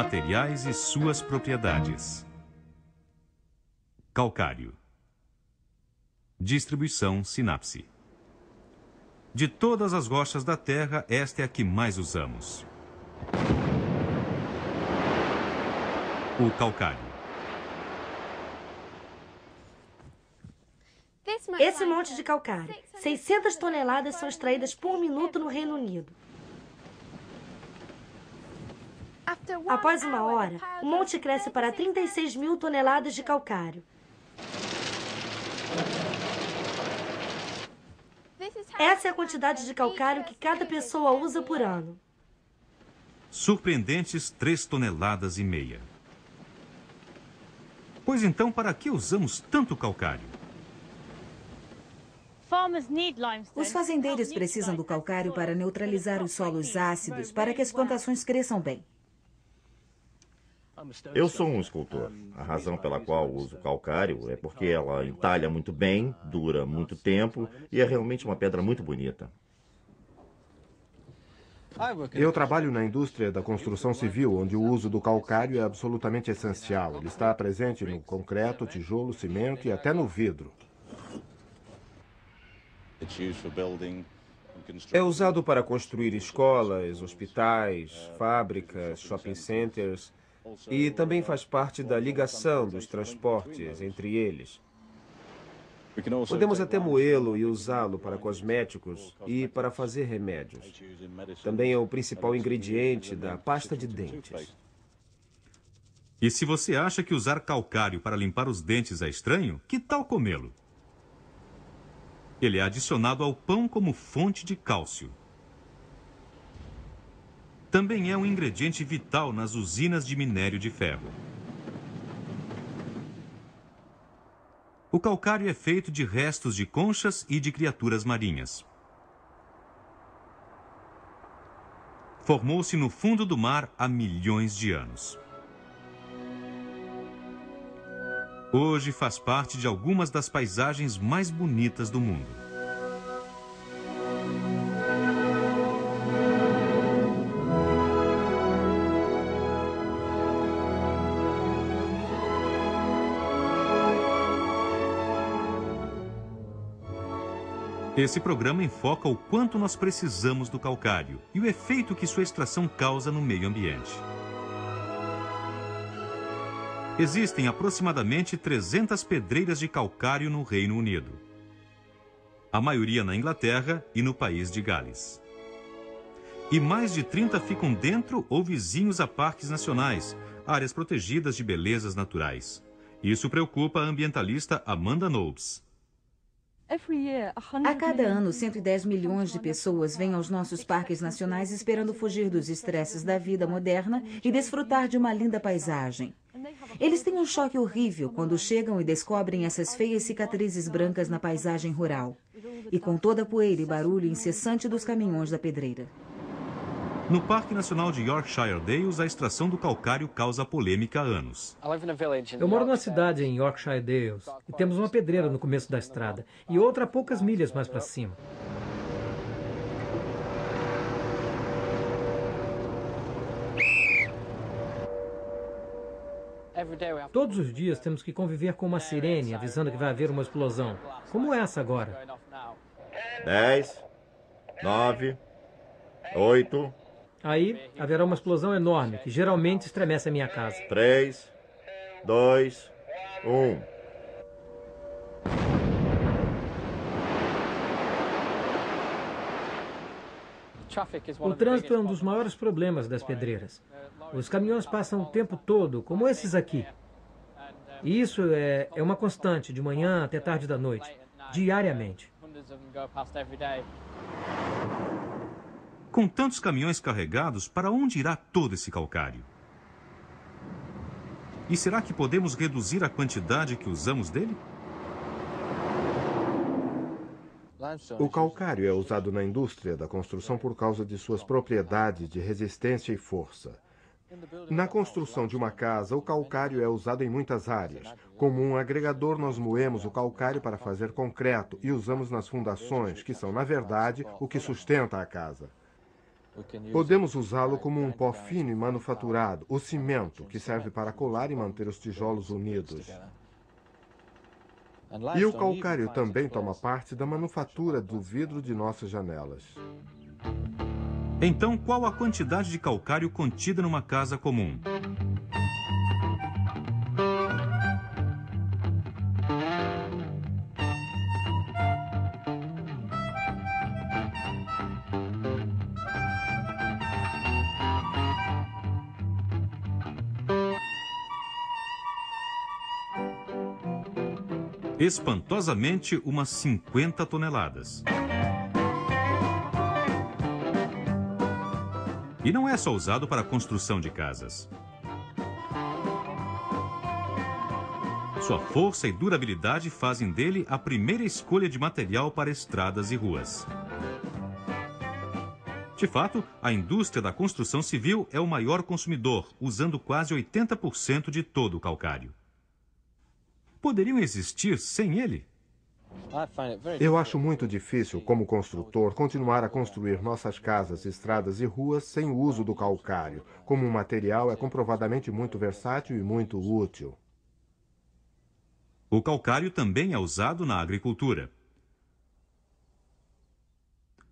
Materiais e suas propriedades. Calcário. Distribuição Sinapse. De todas as rochas da Terra, esta é a que mais usamos. O calcário. Esse monte de calcário, 600 toneladas são extraídas por minuto no Reino Unido. Após 1 hora, o monte cresce para 36 mil toneladas de calcário. Essa é a quantidade de calcário que cada pessoa usa por ano. Surpreendentes 3,5 toneladas. Pois então, para que usamos tanto calcário? Os fazendeiros precisam do calcário para neutralizar os solos ácidos para que as plantações cresçam bem. Eu sou um escultor. A razão pela qual uso calcário é porque ela entalha muito bem, dura muito tempo e é realmente uma pedra muito bonita. Eu trabalho na indústria da construção civil, onde o uso do calcário é absolutamente essencial. Ele está presente no concreto, tijolo, cimento e até no vidro. É usado para construir escolas, hospitais, fábricas, shopping centers e também faz parte da ligação dos transportes entre eles. Podemos até moê-lo e usá-lo para cosméticos e para fazer remédios. Também é o principal ingrediente da pasta de dentes. E se você acha que usar calcário para limpar os dentes é estranho, que tal comê-lo? Ele é adicionado ao pão como fonte de cálcio. Também é um ingrediente vital nas usinas de minério de ferro. O calcário é feito de restos de conchas e de criaturas marinhas. Formou-se no fundo do mar há milhões de anos. Hoje faz parte de algumas das paisagens mais bonitas do mundo. Esse programa enfoca o quanto nós precisamos do calcário e o efeito que sua extração causa no meio ambiente. Existem aproximadamente 300 pedreiras de calcário no Reino Unido. A maioria na Inglaterra e no país de Gales. E mais de 30 ficam dentro ou vizinhos a parques nacionais, áreas protegidas de belezas naturais. Isso preocupa a ambientalista Amanda Knowles. A cada ano, 110 milhões de pessoas vêm aos nossos parques nacionais esperando fugir dos estresses da vida moderna e desfrutar de uma linda paisagem. Eles têm um choque horrível quando chegam e descobrem essas feias cicatrizes brancas na paisagem rural. E com toda a poeira e barulho incessante dos caminhões da pedreira. No Parque Nacional de Yorkshire Dales, a extração do calcário causa polêmica há anos. Eu moro numa cidade em Yorkshire Dales e temos uma pedreira no começo da estrada e outra a poucas milhas mais para cima. Todos os dias temos que conviver com uma sirene avisando que vai haver uma explosão, como essa agora. 10, 9, 8... Aí haverá uma explosão enorme, que geralmente estremece a minha casa. 3, 2, 1... O trânsito é um dos maiores problemas das pedreiras. Os caminhões passam o tempo todo, como esses aqui. E isso é uma constante, de manhã até tarde da noite, diariamente. Com tantos caminhões carregados, para onde irá todo esse calcário? E será que podemos reduzir a quantidade que usamos dele? O calcário é usado na indústria da construção por causa de suas propriedades de resistência e força. Na construção de uma casa, o calcário é usado em muitas áreas. Como um agregador, nós moemos o calcário para fazer concreto e usamos nas fundações, que são, na verdade, o que sustenta a casa. Podemos usá-lo como um pó fino e manufaturado, o cimento, que serve para colar e manter os tijolos unidos. E o calcário também toma parte da manufatura do vidro de nossas janelas. Então, qual a quantidade de calcário contida numa casa comum? Espantosamente, umas 50 toneladas. E não é só usado para a construção de casas. Sua força e durabilidade fazem dele a primeira escolha de material para estradas e ruas. De fato, a indústria da construção civil é o maior consumidor, usando quase 80% de todo o calcário. Poderiam existir sem ele? Eu acho muito difícil, como construtor, continuar a construir nossas casas, estradas e ruas sem o uso do calcário. Como um material, é comprovadamente muito versátil e muito útil. O calcário também é usado na agricultura.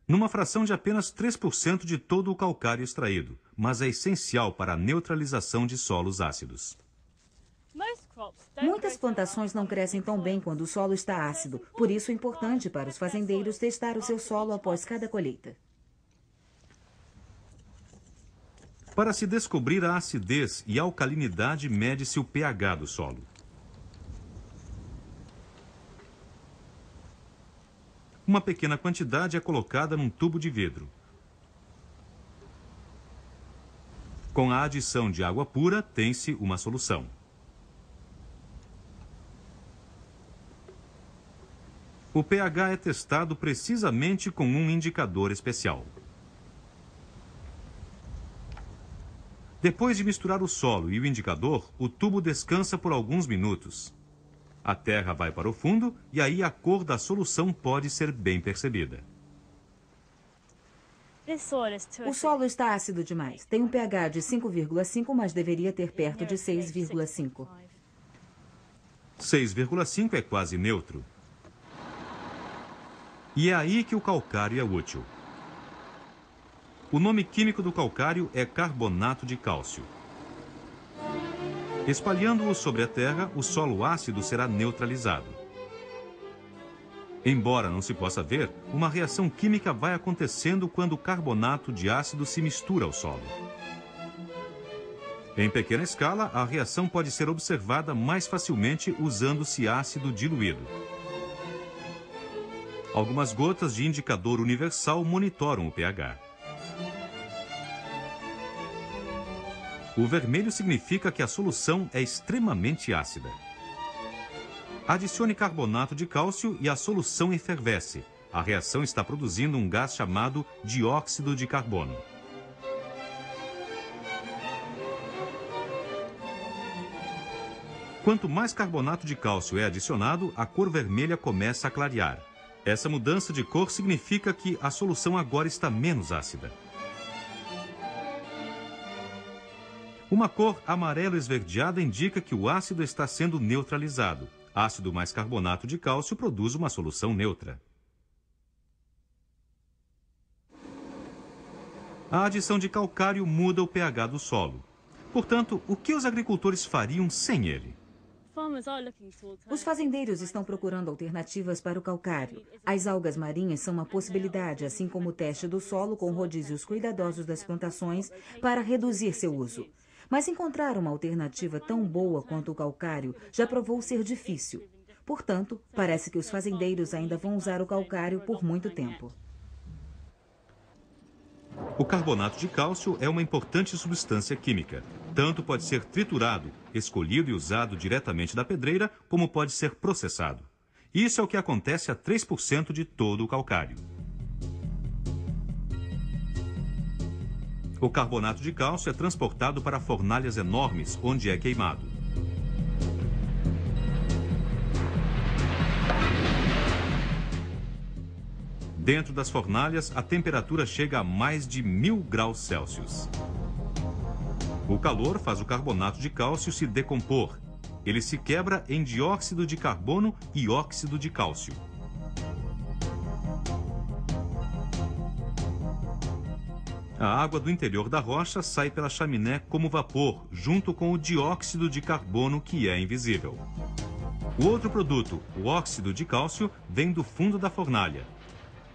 Numa fração de apenas 3% de todo o calcário extraído, mas é essencial para a neutralização de solos ácidos. Muitas plantações não crescem tão bem quando o solo está ácido. Por isso é importante para os fazendeiros testar o seu solo após cada colheita. Para se descobrir a acidez e alcalinidade, mede-se o pH do solo. Uma pequena quantidade é colocada num tubo de vidro. Com a adição de água pura, tem-se uma solução. O pH é testado precisamente com um indicador especial. Depois de misturar o solo e o indicador, o tubo descansa por alguns minutos. A terra vai para o fundo e aí a cor da solução pode ser bem percebida. O solo está ácido demais. Tem um pH de 5,5, mas deveria ter perto de 6,5. 6,5 é quase neutro. E é aí que o calcário é útil. O nome químico do calcário é carbonato de cálcio. Espalhando-o sobre a terra, o solo ácido será neutralizado. Embora não se possa ver, uma reação química vai acontecendo quando o carbonato de ácido se mistura ao solo. Em pequena escala, a reação pode ser observada mais facilmente usando-se ácido diluído. Algumas gotas de indicador universal monitoram o pH. O vermelho significa que a solução é extremamente ácida. Adicione carbonato de cálcio e a solução efervesce. A reação está produzindo um gás chamado dióxido de carbono. Quanto mais carbonato de cálcio é adicionado, a cor vermelha começa a clarear. Essa mudança de cor significa que a solução agora está menos ácida. Uma cor amarelo esverdeada indica que o ácido está sendo neutralizado. Ácido mais carbonato de cálcio produz uma solução neutra. A adição de calcário muda o pH do solo. Portanto, o que os agricultores fariam sem ele? Os fazendeiros estão procurando alternativas para o calcário. As algas marinhas são uma possibilidade, assim como o teste do solo com rodízios cuidadosos das plantações para reduzir seu uso. Mas encontrar uma alternativa tão boa quanto o calcário já provou ser difícil. Portanto, parece que os fazendeiros ainda vão usar o calcário por muito tempo. O carbonato de cálcio é uma importante substância química. Tanto pode ser triturado, escolhido e usado diretamente da pedreira, como pode ser processado. Isso é o que acontece a 3% de todo o calcário. O carbonato de cálcio é transportado para fornalhas enormes, onde é queimado. Dentro das fornalhas, a temperatura chega a mais de 1000 graus Celsius. O calor faz o carbonato de cálcio se decompor. Ele se quebra em dióxido de carbono e óxido de cálcio. A água do interior da rocha sai pela chaminé como vapor, junto com o dióxido de carbono, que é invisível. O outro produto, o óxido de cálcio, vem do fundo da fornalha.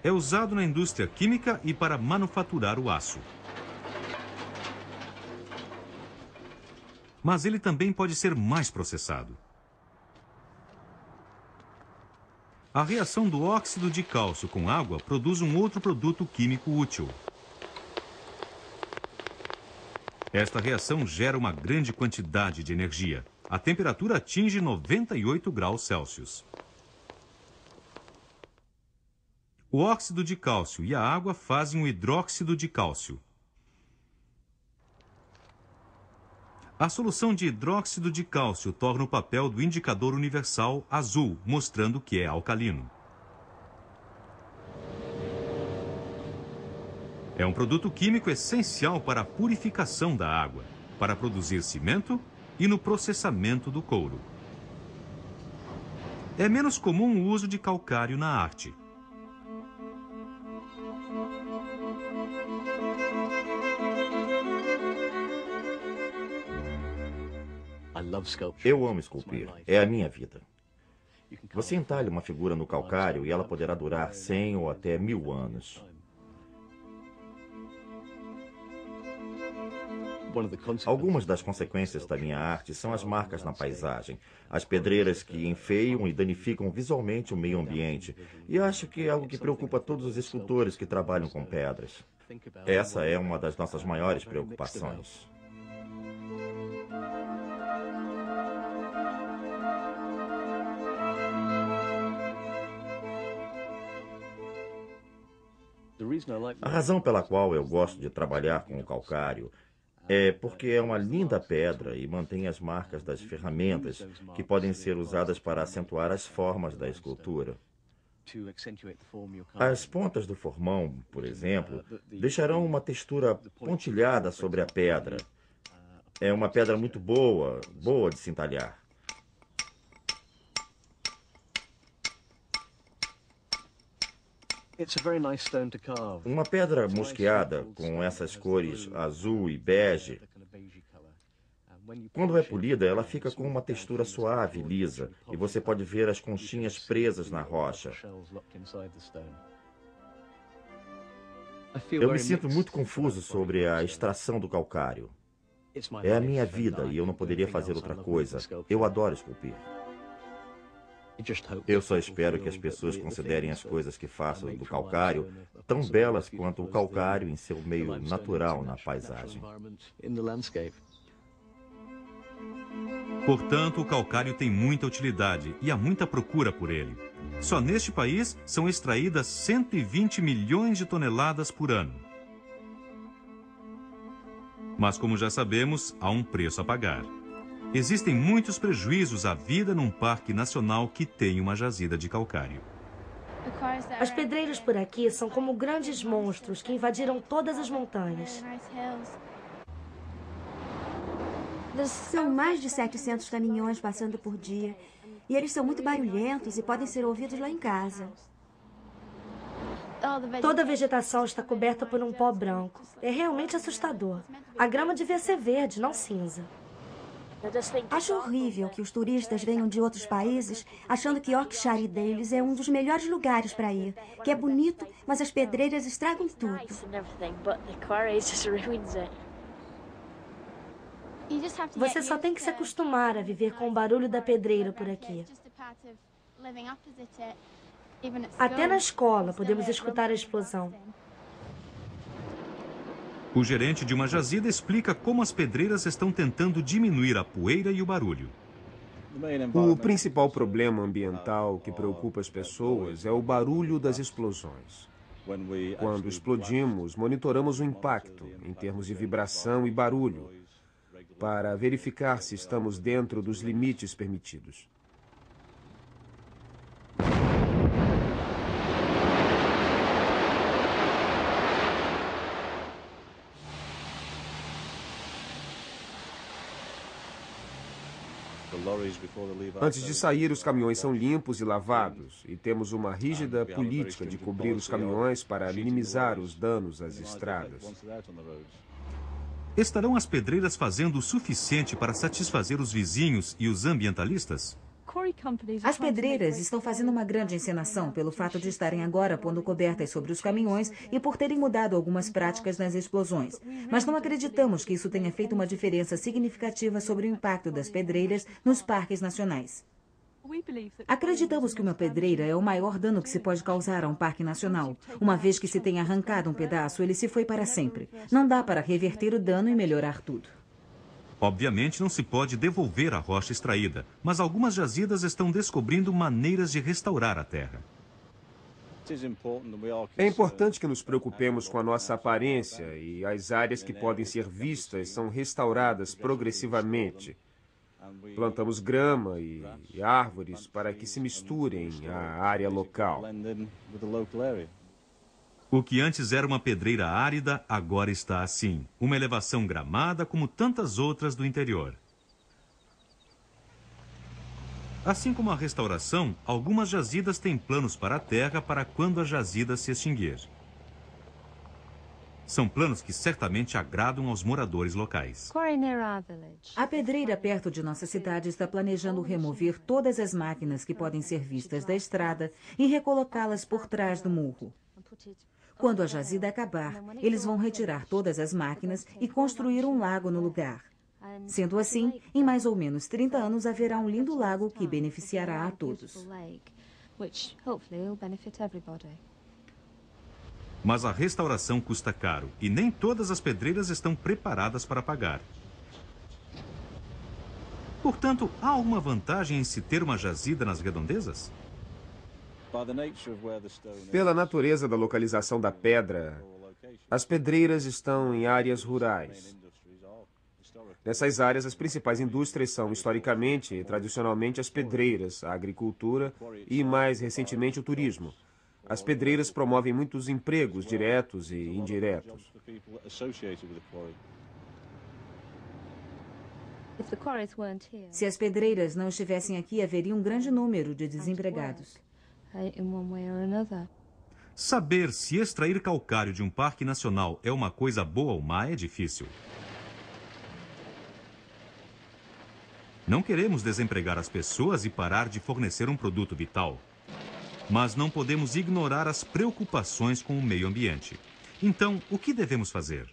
É usado na indústria química e para manufaturar o aço. Mas ele também pode ser mais processado. A reação do óxido de cálcio com água produz um outro produto químico útil. Esta reação gera uma grande quantidade de energia. A temperatura atinge 98 graus Celsius. O óxido de cálcio e a água fazem o hidróxido de cálcio. A solução de hidróxido de cálcio torna o papel do indicador universal azul, mostrando que é alcalino. É um produto químico essencial para a purificação da água, para produzir cimento e no processamento do couro. É menos comum o uso de calcário na arte. Eu amo esculpir. É a minha vida. Você entalha uma figura no calcário e ela poderá durar 100 ou até 1000 anos. Algumas das consequências da minha arte são as marcas na paisagem, as pedreiras que enfeiam e danificam visualmente o meio ambiente. E acho que é algo que preocupa todos os escultores que trabalham com pedras. Essa é uma das nossas maiores preocupações. A razão pela qual eu gosto de trabalhar com o calcário é porque é uma linda pedra e mantém as marcas das ferramentas que podem ser usadas para acentuar as formas da escultura. As pontas do formão, por exemplo, deixarão uma textura pontilhada sobre a pedra. É uma pedra muito boa de se entalhar. Uma pedra mosqueada com essas cores azul e bege, quando é polida, ela fica com uma textura suave e lisa, e você pode ver as conchinhas presas na rocha. Eu me sinto muito confuso sobre a extração do calcário. É a minha vida e eu não poderia fazer outra coisa. Eu adoro esculpir. Eu só espero que as pessoas considerem as coisas que faço do calcário tão belas quanto o calcário em seu meio natural na paisagem. Portanto, o calcário tem muita utilidade e há muita procura por ele. Só neste país são extraídas 120 milhões de toneladas por ano. Mas, como já sabemos, há um preço a pagar. Existem muitos prejuízos à vida num parque nacional que tem uma jazida de calcário. As pedreiras por aqui são como grandes monstros que invadiram todas as montanhas. São mais de 700 caminhões passando por dia. E eles são muito barulhentos e podem ser ouvidos lá em casa. Toda a vegetação está coberta por um pó branco. É realmente assustador. A grama devia ser verde, não cinza. Acho horrível que os turistas venham de outros países achando que Yorkshire Dales é um dos melhores lugares para ir, que é bonito, mas as pedreiras estragam tudo. Você só tem que se acostumar a viver com o barulho da pedreira por aqui. Até na escola podemos escutar a explosão. O gerente de uma jazida explica como as pedreiras estão tentando diminuir a poeira e o barulho. O principal problema ambiental que preocupa as pessoas é o barulho das explosões. Quando explodimos, monitoramos o impacto em termos de vibração e barulho, para verificar se estamos dentro dos limites permitidos. Antes de sair, os caminhões são limpos e lavados, e temos uma rígida política de cobrir os caminhões para minimizar os danos às estradas. Estarão as pedreiras fazendo o suficiente para satisfazer os vizinhos e os ambientalistas? As pedreiras estão fazendo uma grande encenação pelo fato de estarem agora pondo cobertas sobre os caminhões e por terem mudado algumas práticas nas explosões. Mas não acreditamos que isso tenha feito uma diferença significativa sobre o impacto das pedreiras nos parques nacionais. Acreditamos que uma pedreira é o maior dano que se pode causar a um parque nacional. Uma vez que se tem arrancado um pedaço, ele se foi para sempre. Não dá para reverter o dano e melhorar tudo. Obviamente não se pode devolver a rocha extraída, mas algumas jazidas estão descobrindo maneiras de restaurar a terra. É importante que nos preocupemos com a nossa aparência e as áreas que podem ser vistas são restauradas progressivamente. Plantamos grama e árvores para que se misturem à área local. O que antes era uma pedreira árida, agora está assim. Uma elevação gramada como tantas outras do interior. Assim como a restauração, algumas jazidas têm planos para a terra para quando a jazida se extinguir. São planos que certamente agradam aos moradores locais. A pedreira perto de nossa cidade está planejando remover todas as máquinas que podem ser vistas da estrada e recolocá-las por trás do morro. Quando a jazida acabar, eles vão retirar todas as máquinas e construir um lago no lugar. Sendo assim, em mais ou menos 30 anos haverá um lindo lago que beneficiará a todos. Mas a restauração custa caro e nem todas as pedreiras estão preparadas para pagar. Portanto, há alguma vantagem em se ter uma jazida nas redondezas? Pela natureza da localização da pedra, as pedreiras estão em áreas rurais. Nessas áreas, as principais indústrias são, historicamente e tradicionalmente, as pedreiras, a agricultura e, mais recentemente, o turismo. As pedreiras promovem muitos empregos diretos e indiretos. Se as pedreiras não estivessem aqui, haveria um grande número de desempregados. Saber se extrair calcário de um parque nacional é uma coisa boa ou má é difícil. Não queremos desempregar as pessoas e parar de fornecer um produto vital. Mas não podemos ignorar as preocupações com o meio ambiente. Então, o que devemos fazer?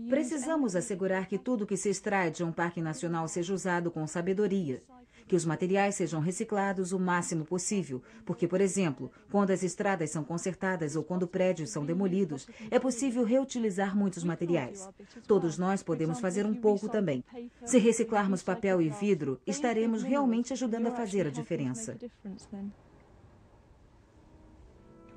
Precisamos assegurar que tudo que se extrai de um parque nacional seja usado com sabedoria. Que os materiais sejam reciclados o máximo possível, porque, por exemplo, quando as estradas são consertadas ou quando prédios são demolidos, é possível reutilizar muitos materiais. Todos nós podemos fazer um pouco também. Se reciclarmos papel e vidro, estaremos realmente ajudando a fazer a diferença.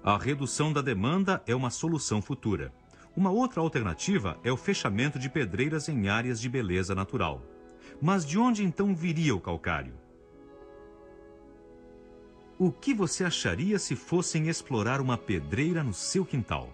A redução da demanda é uma solução futura. Uma outra alternativa é o fechamento de pedreiras em áreas de beleza natural. Mas de onde então viria o calcário? O que você acharia se fossem explorar uma pedreira no seu quintal?